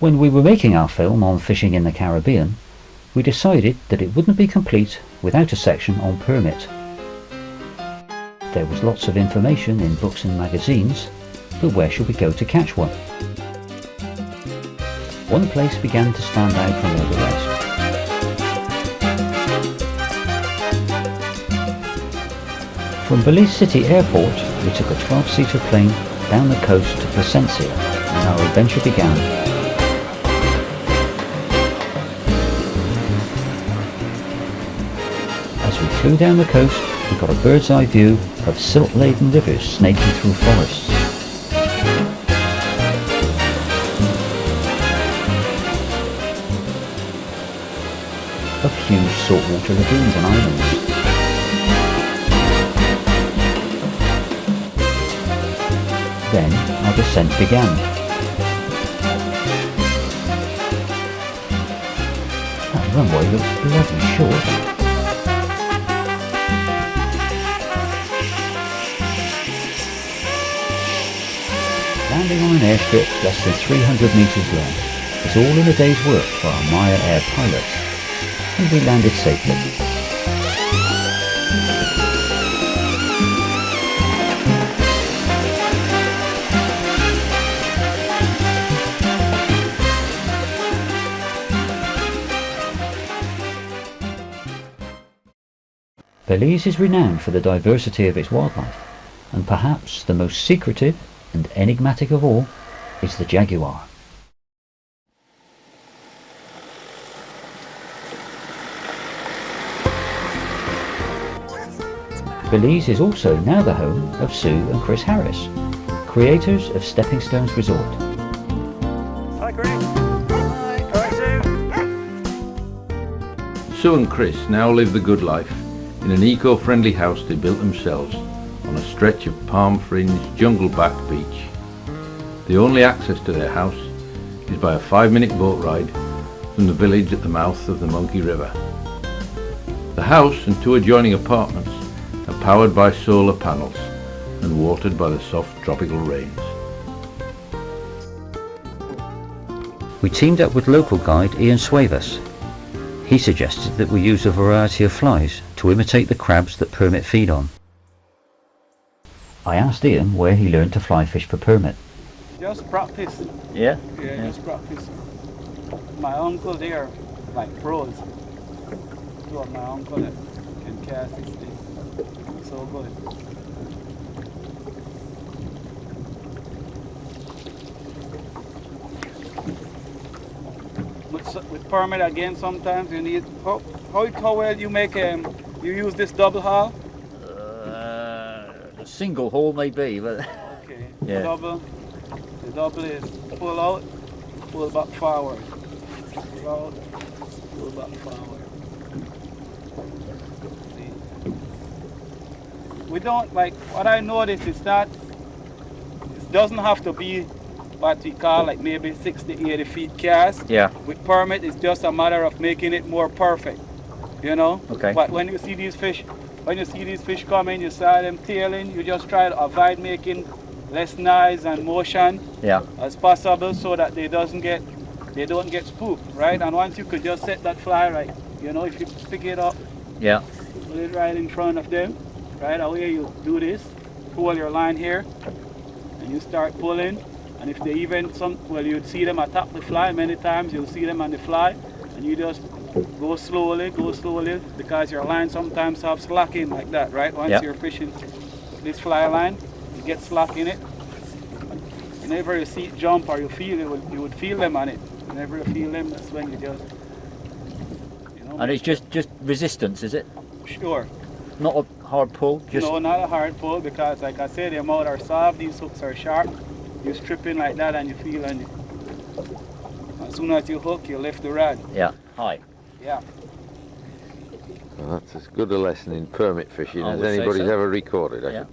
When we were making our film on fishing in the Caribbean, we decided that it wouldn't be complete without a section on permit. There was lots of information in books and magazines, but where should we go to catch one? One place began to stand out from all the rest. From Belize City Airport, we took a 12-seater plane down the coast to Placencia, and our adventure began. As we flew down the coast, we got a bird's eye view of silt-laden rivers snaking through forests. Of huge saltwater lagoons and islands. Then our descent began. That runway looks bloody short. Landing on an airstrip less than 300 metres long is all in a day's work for our Maya Air pilots, and we landed safely. Belize is renowned for the diversity of its wildlife, and perhaps the most secretive and enigmatic of all is the jaguar. Belize is also now the home of Sue and Chris Harris, creators of Stepping Stones Resort. Hi Chris. Hi. Hi Sue. Sue and Chris now live the good life in an eco-friendly house they built themselves on a stretch of palm-fringed, jungle-backed beach. The only access to their house is by a 5-minute boat ride from the village at the mouth of the Monkey River. The house and 2 adjoining apartments are powered by solar panels and watered by the soft tropical rains. We teamed up with local guide Ian Suevas. He suggested that we use a variety of flies to imitate the crabs that permit feed on. I asked Ian where he learned to fly fish for permit. Just practice. Yeah? Yeah, just practice. My uncle there, like pros. Two of my uncle that can cast this thing. So good. With permit again, sometimes you need how well you make you use this double haul. A single haul maybe, but okay. Yeah. The double is pull out, pull back forward. Pull out, pull back forward. See. We don't like what I noticed is that it doesn't have to be what we call like maybe 60-80 feet cast. yeah. With permit, it's just a matter of making it more perfect, you know? Okay. But when you see these fish coming, you saw them tailing, you just try to avoid making less noise and motion as possible so that they don't get spooked, right? And once you could just set that fly right, you know, if you pick it up, put it right in front of them, right away you do this, pull your line here, and you start pulling. And if they even you'd see them attack the fly many times, you'll see them on the fly, and you just go slowly, because your line sometimes have slacking like that, right? Once you're fishing this fly line, you get slack in it. Whenever you see it jump or you feel it, you would feel them on it. Whenever you feel them, that's when you just, you know. And it's just resistance, is it? Sure. Not a hard pull? Just... No, not a hard pull, because like I said, the mouth are soft, these hooks are sharp. You strip in like that and you feel, and as soon as you hook, you lift the rod. Yeah. Hi. Yeah. Well, that's as good a lesson in permit fishing I as would say anybody's so. ever recorded. Yeah.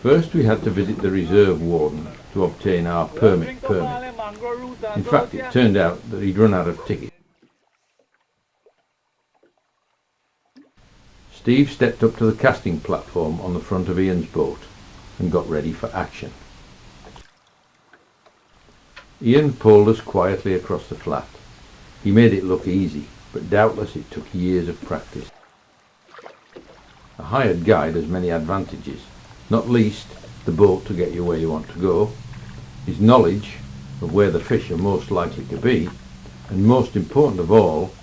First we had to visit the reserve warden to obtain our permit. In fact, it turned out that he'd run out of tickets. Steve stepped up to the casting platform on the front of Ian's boat and got ready for action. Ian pulled us quietly across the flat. He made it look easy, but doubtless it took years of practice. A hired guide has many advantages, not least the boat to get you where you want to go, his knowledge of where the fish are most likely to be, and most important of all,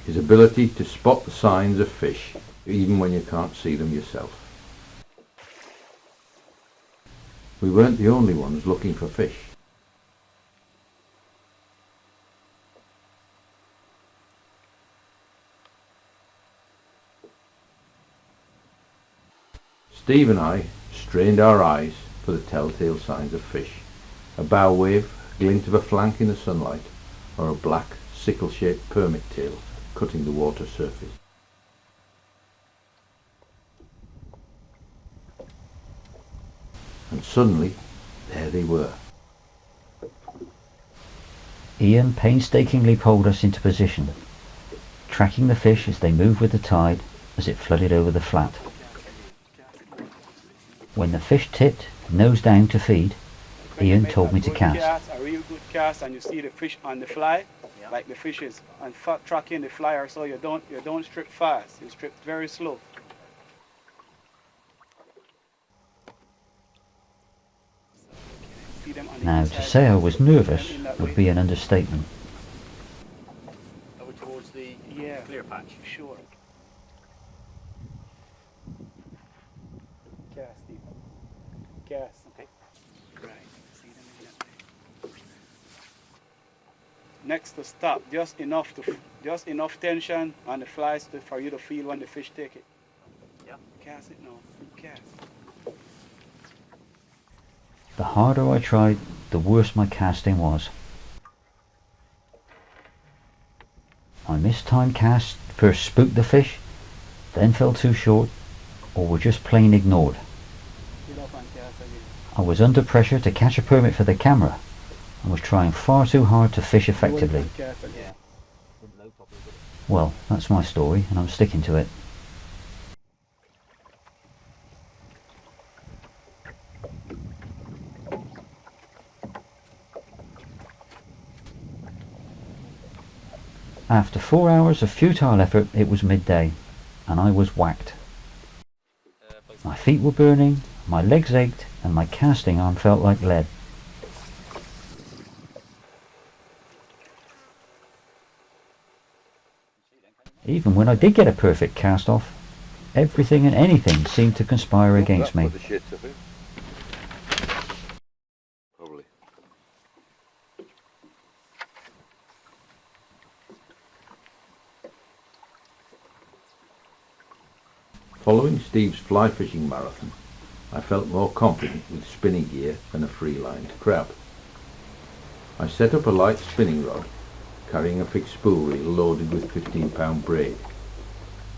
his ability to spot the signs of fish, even when you can't see them yourself. We weren't the only ones looking for fish. Steve and I strained our eyes for the telltale signs of fish. A bow wave, a glint of a flank in the sunlight, or a black, sickle-shaped permit tail cutting the water surface. And suddenly, there they were. Ian painstakingly pulled us into position, tracking the fish as they moved with the tide as it flooded over the flat. When the fish tipped, nose down to feed, Ian told me to cast. A real good cast, and you see the fish on the fly, like the fish is on tracking the flyer, so you don't strip fast, you strip very slow. Now, to say I was nervous would be an understatement. Over towards the clear patch. Sure. Cast, Steve. Cast. Okay. Right. See them in that way. Next to stop, just enough tension on the flies for you to feel when the fish take it. Yeah. Cast it now. Cast. The harder I tried, the worse my casting was. My mistimed casts first spooked the fish, then fell too short, or were just plain ignored. I was under pressure to catch a permit for the camera and was trying far too hard to fish effectively. Well, that's my story and I'm sticking to it. After 4 hours of futile effort, it was midday, and I was whacked. My feet were burning, my legs ached, and my casting arm felt like lead. Even when I did get a perfect cast off, everything and anything seemed to conspire against me. Probably. Following Steve's fly fishing marathon, I felt more confident with spinning gear than a free-lined crab. I set up a light spinning rod, carrying a fixed spool reel loaded with 15-pound braid.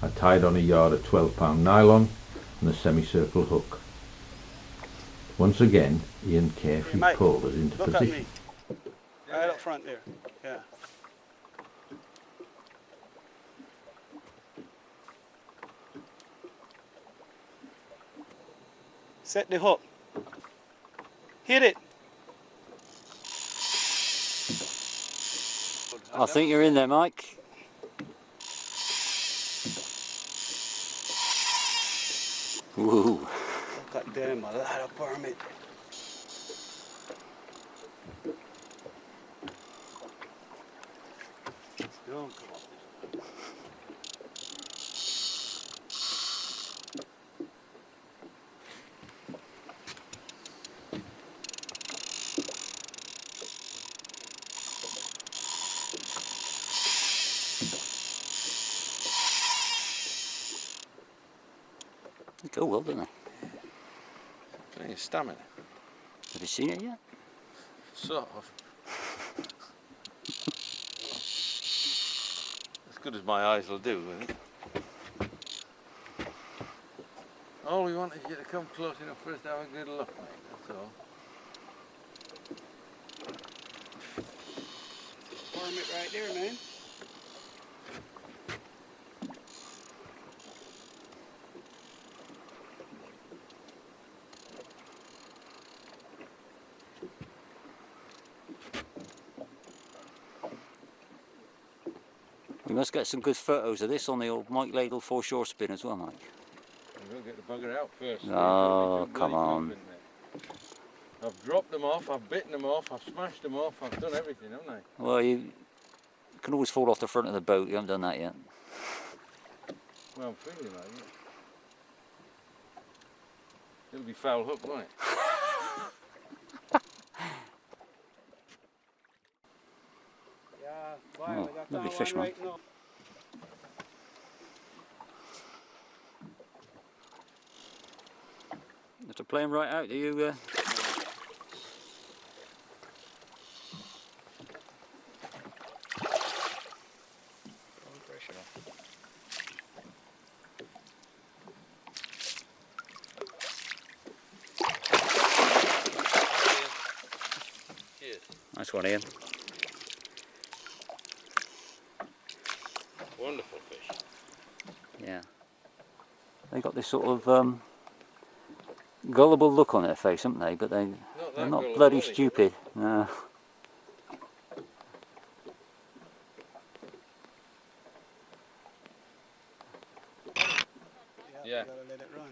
I tied on a yard of 12-pound nylon and a semicircle hook. Once again, Ian carefully pulled us into position. Right up front there. Yeah. Set the hook. Hit it. I think you're in there, Mike. Woo. Got them a lot of permit. Don't come up. They go well, don't they? Plenty of stamina. Have you seen it yet? Sort of. As good as my eyes will do, I think. All we want is you to come close enough for us to have a good look, mate, that's all. Permit right there, man. We must get some good photos of this on the old Mike Ladle foreshore spin as well, Mike. We'll get the bugger out first. Oh, come on. I've dropped them off, I've bitten them off, I've smashed them off, I've done everything, haven't I? Well, you can always fall off the front of the boat. You haven't done that yet. Well, I'm feeling like it. It'll be foul hook, won't it? Yeah, Oh, lovely fish, man. right now. You have to play him right out, do you? Cheers. Nice one, Ian. Wonderful fish. Yeah. They got this sort of gullible look on their face, haven't they? But they're not gullible, bloody are they? stupid. No. Yeah. Gotta let it run.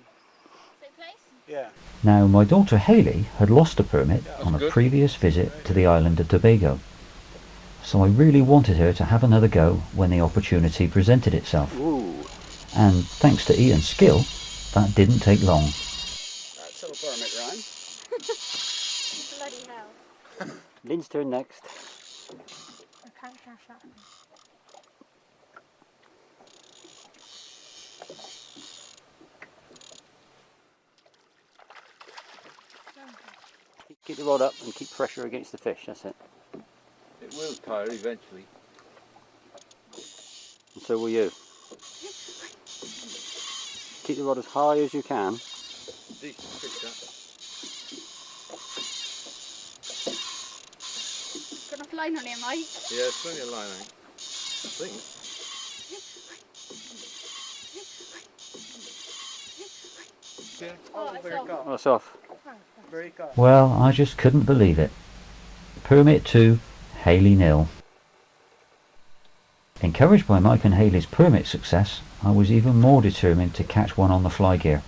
Same place? Yeah. Now, my daughter Hayley had lost a permit on a good. previous visit to the island of Tobago, so I really wanted her to have another go when the opportunity presented itself. Ooh. And thanks to Ian's skill, that didn't take long. That's a permit run. Bloody hell. Lynn's turn next. I can't catch that. Keep the rod up and keep pressure against the fish, that's it. It will tire eventually. And so will you. Keep the rod as high as you can. Decent fish, that. Got enough line on here, Mike? Yeah, there's plenty of line, I think. Yeah. Oh, it's break off. off. Oh, it's off. Break off. Well, I just couldn't believe it. Permit 2, Hayley nil. Encouraged by Mike and Hayley's permit success, I was even more determined to catch one on the fly gear.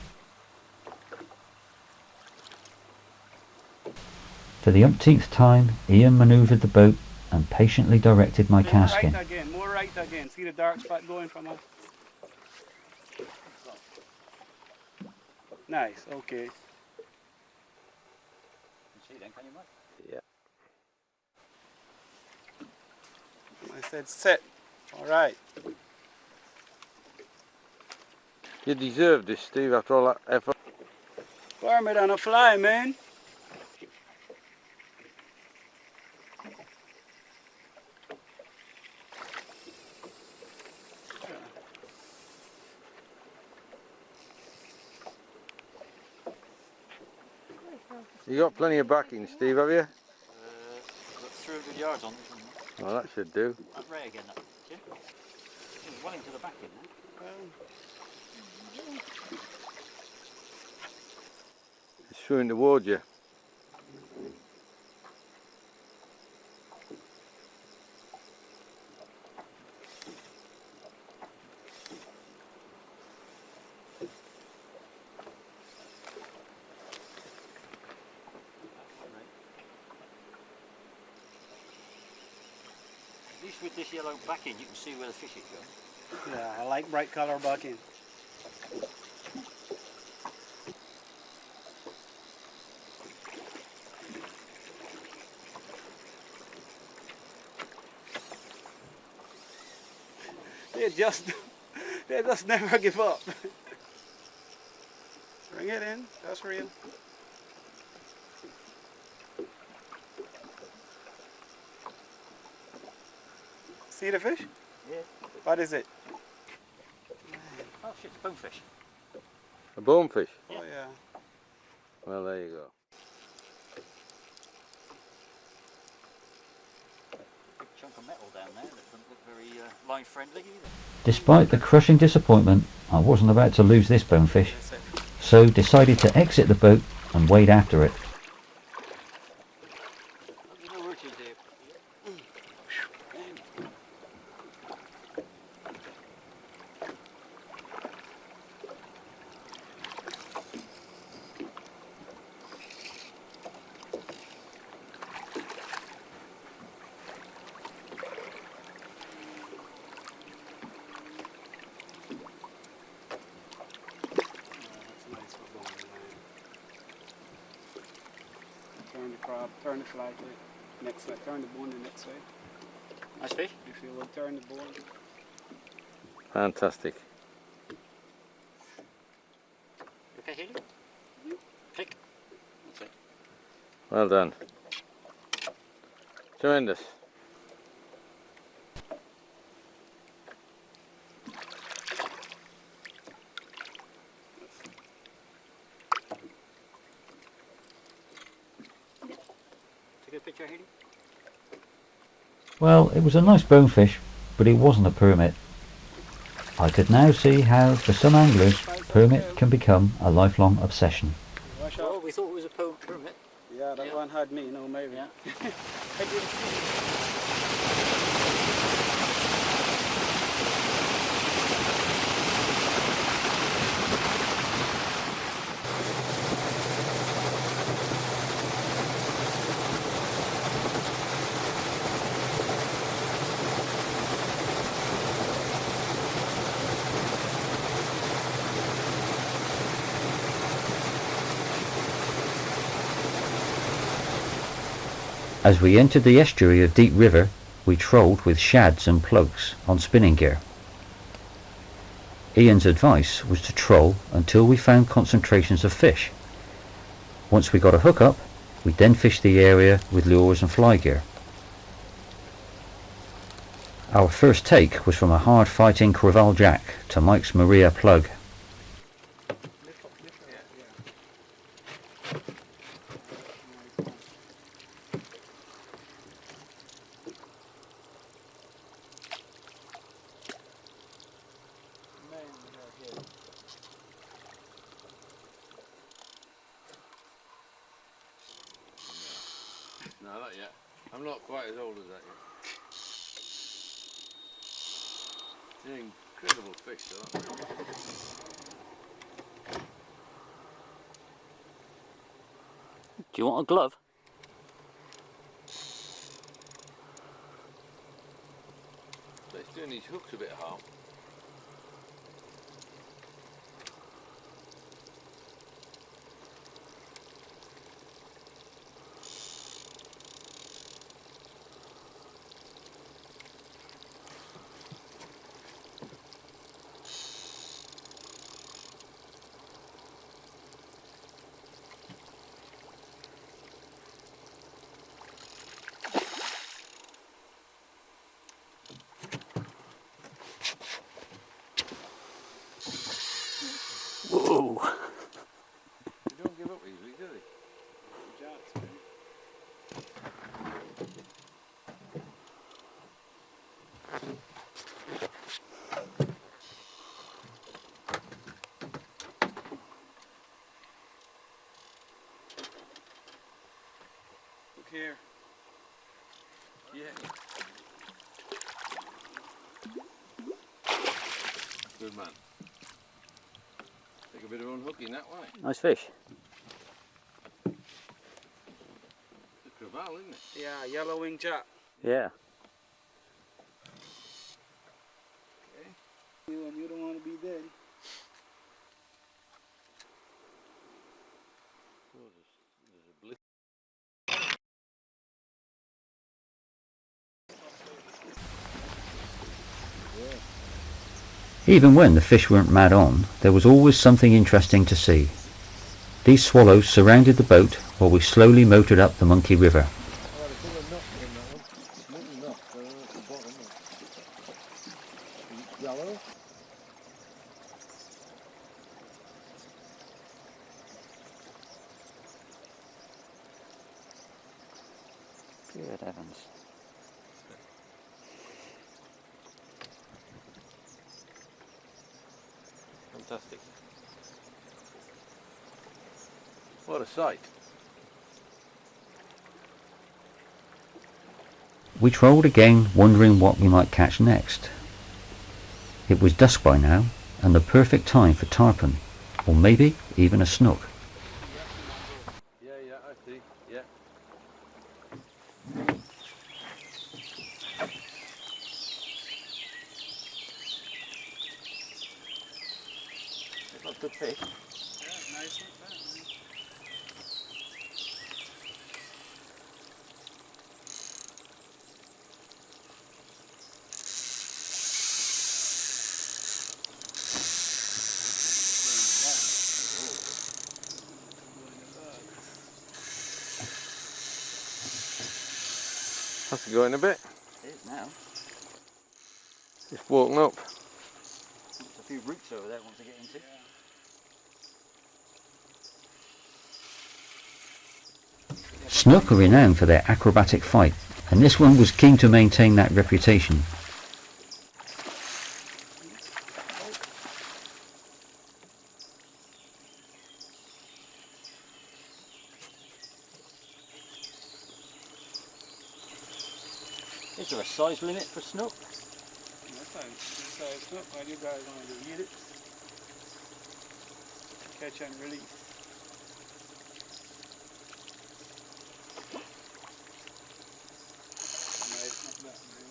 For the umpteenth time, Ian manoeuvred the boat and patiently directed my casting. Right again, more right again. See the dark spot going from us? Nice, okay. See then, can you, Mike? Yeah. I said set. All right. You deserve this, Steve, after all that effort. Permit on a fly, man. You got plenty of backing, Steve, have you? Got 300 yards on this one. Well, that should do. That ray again, that Jim. It's well into the back in there. It's swimming towards you. At least with this yellow backing, you can see where the fish is going. Yeah, I like bright color bucking. They just never give up. Bring it in, that's real. See the fish? Yeah. What is it? Oh shit, it's bonefish. A bonefish? Oh yeah. Well, there you go. Big chunk of metal down there that doesn't look very line friendly either. Despite the crushing disappointment, I wasn't about to lose this bonefish, That's it. so decided to exit the boat and wade after it. turn the fly to the next side, turn the bone the next side. Nice fish. If you will turn the bone. Fantastic. Okay, Haley? Click. That's it. Well done. Tremendous. Take a picture, Haley? Well, it was a nice bonefish, but it wasn't a permit. I could now see how, for some anglers, permit can become a lifelong obsession. Wash Well, off. we thought it was a permit. Yeah, that Yeah. one had me, no maybe. Yeah. I didn't see it. As we entered the estuary of Deep River, we trolled with shads and plugs on spinning gear. Ian's advice was to troll until we found concentrations of fish. Once we got a hook up, we then fished the area with lures and fly gear. Our first take was from a hard-fighting Creval Jack to Mike's Maria plug. No, not yet. I'm not quite as old as that yet. It's an incredible fish, though. Do you want a glove? So it's doing these hooks a bit of harm. Whoa! They don't give up easily, do they? Look here. Yeah. Good man. Take a bit of unhooking that way. Nice fish. The Creval, isn't it? Yeah, yellow wing jack. Yeah. You don't want to be dead. Oh, there's a blip. Even when the fish weren't mad on, there was always something interesting to see. These swallows surrounded the boat while we slowly motored up the Monkey River. Good heavens. Fantastic. What a sight. We trolled again, wondering what we might catch next. It was dusk by now, and the perfect time for tarpon, or maybe even a snook. Yeah, I see. Yeah. That's good fish. Yeah, nice one. That's going a bit. It is now. It's woken up. There's a few roots over there I want to get into. Snook are renowned for their acrobatic fight, and this one was keen to maintain that reputation. Is there a size limit for snook? That's fine. This size snook, all you guys want to do, eat it. Catch and release. Nice, not that, man.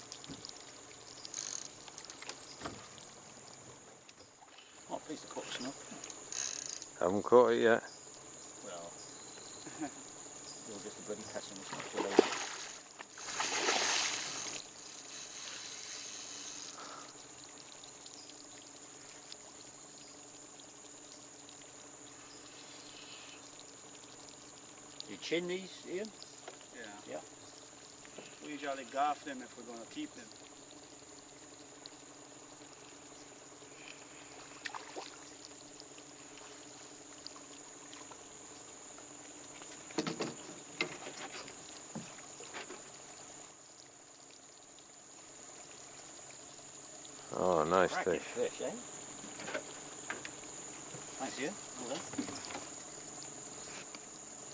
Oh, please, the caught snook. Haven't caught it yet. Well, you're just a bloody pessimist, not too late. You chin these, Ian? Yeah. Yeah. We usually gaff them if we're going to keep them. Oh, nice Cracking fish. fish, eh? Thanks, Ian. Well done.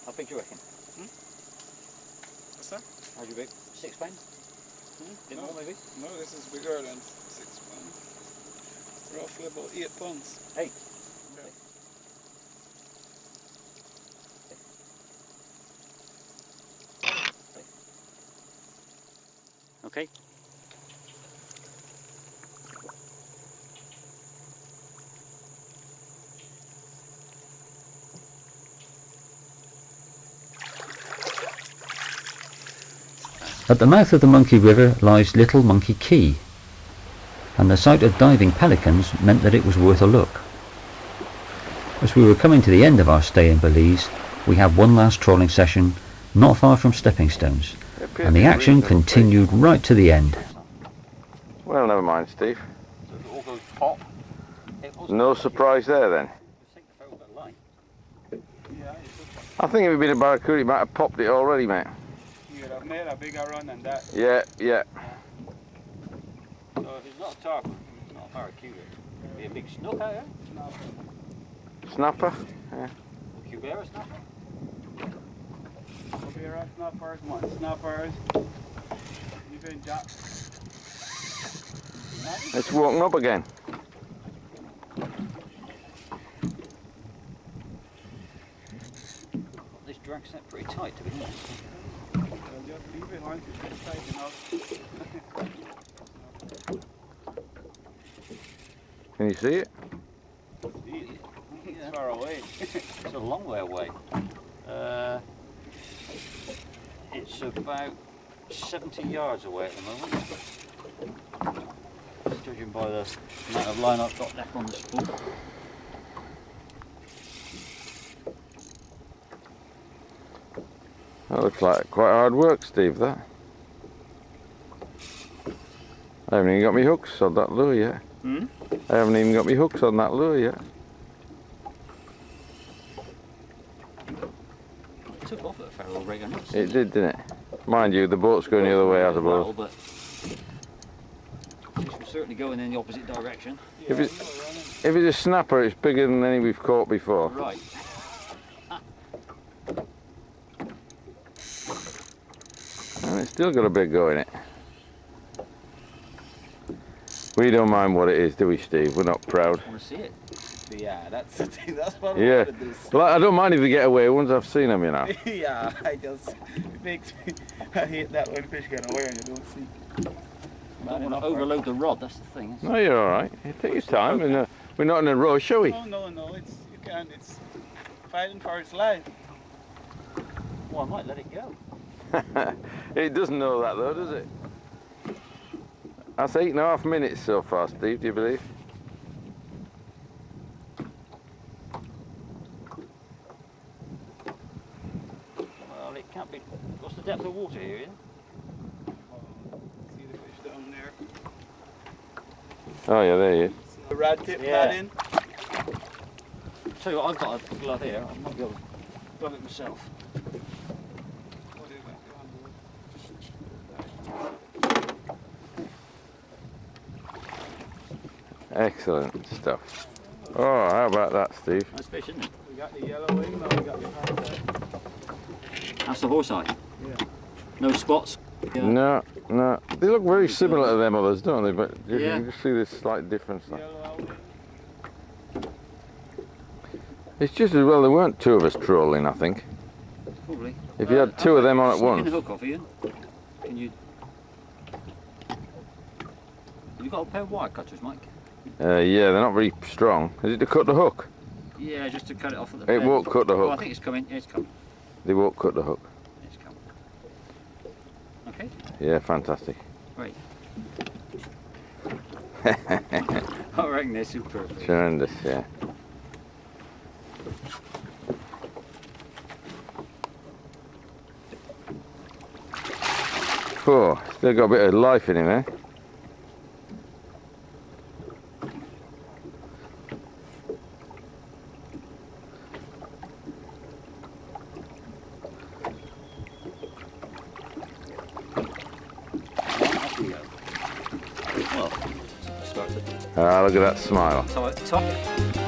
How big do you reckon? What's that? How do you big? 6 pound? Bit more maybe? No, this is bigger than 6 pounds. Roughly about 8 pounds. 8? Yeah. Okay. At the mouth of the Monkey River lies Little Monkey Key, and the sight of diving pelicans meant that it was worth a look. As we were coming to the end of our stay in Belize, we had one last trawling session not far from Stepping Stones, and the action continued right to the end. Well, never mind, Steve. So if it all goes pop, No surprise there then. Yeah, I think if it had been a barracuda, it might have popped it already, mate. you would have made a bigger run than that. Yeah, yeah. So if it's not a tarpon, it's not a barracuda, it'd be a big snook out here. Snapper? Yeah. A cubera snapper. Cubera snappers, mud snappers, even jacks. It's woken up again. This drag set pretty tight to begin with. Well, just leave it once it gets tight enough. Can you see it? Easy. It's far away. It's a long way away. It's about 70 yards away at the moment. Judging by the amount of line I've got left on the spool. That looks like quite hard work, Steve, that. I haven't even got me hooks on that lure yet. I haven't even got me hooks on that lure yet. It took off at a fair old rate, I noticed. It did, didn't it? Mind you, the boat's going the other way, I suppose. Well, but it was certainly going in the opposite direction. If it's a snapper, it's bigger than any we've caught before. Right. And it's still got a big go in it. We don't mind what it is, do we, Steve? We're not proud. I want to see it. Yeah, that's the thing. That's what Yeah. I want to do. Well, I don't mind if they get away once I've seen them, you know. Yeah, it makes me, I hate that when fish get away and you don't see. I don't want to overload the rod, that's the thing. Isn't it? No, you're all right. You take your time. We're not in a rush, are we? No, it's, you can't, it's fighting for its life. Well, I might let it go. It doesn't know that, though, does it? That's 8.5 minutes so far, Steve, do you believe? Well, it can't be. What's the depth of water here, Ian? Oh yeah, there he is. The rad tip Yeah. padding. Tell you what, I've got a glove here. I might be able to glove it myself. Excellent stuff. Oh, how about that, Steve? Nice fish, isn't it? We got the yellow wing, now we got the panther. That's the horse eye. Yeah. No spots. Yeah. No, no. They look very similar to them others, don't they? But you Yeah. can just see this slight difference. There. Yellow wing. It's just as well there weren't two of us trolling, I think. Probably. If you had two of them on at Sneaking once. the hook off, Ian. Can you? Have you got a pair of wire cutters, Mike? Yeah, they're not very strong. Is it to cut the hook? Yeah, just to cut it off at the It bend. won't cut the Oh, I hook. think it's coming. Yeah, it's coming. They won't cut the hook. It's coming. Okay, Yeah, fantastic. great. I reckon they're superb. Tremendous, yeah. Oh, still got a bit of life in him, eh? Off we go. Well, started. Ah, look at that smile. Top.